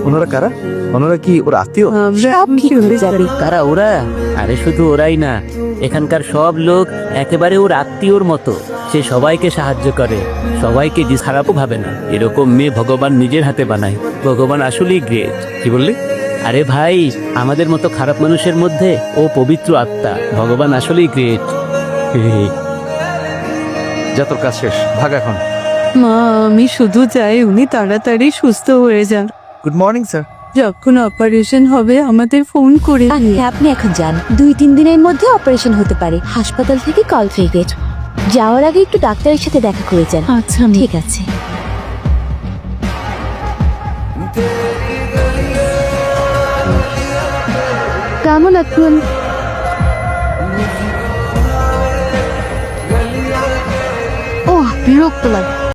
ওনারা কারা? ওনারা কি ওর আত্মীয়? কারা ওরা? আরে শুধু ওরাই না, এখানকার সব লোক একেবারে ওর আত্মীয়র মতো। সে সবাইকে সাহায্য করে, সবাইকে খারাপও ভাবে না। এরকম মেয়ে ভগবান নিজের হাতে বানায়। ভগবান আসলেই গ্রেট। কি বললি? আরে ভাই, আমাদের মতো খারাপ মানুষের মধ্যে ও পবিত্র আত্মা। ভগবান আসলেই গ্রেট। যা, তোর কাজ শেষ, ভাগ এখন। মা, আমি শুধু চাই উনি তাড়াতাড়ি সুস্থ হয়ে যান। Good morning sir. যখন অপারেশন হবে আমাদের ফোন করে আপনি এখন যান, 2-3 দিনের মধ্যে অপারেশন হতে পারে। হাসপাতাল থেকে কল পেয়ে যাওয়ার আগে একটু ডাক্তারের সাথে দেখা করে যান। আচ্ছা, ঠিক আছে। কেমন আছেন? বিরক্ত লাগে।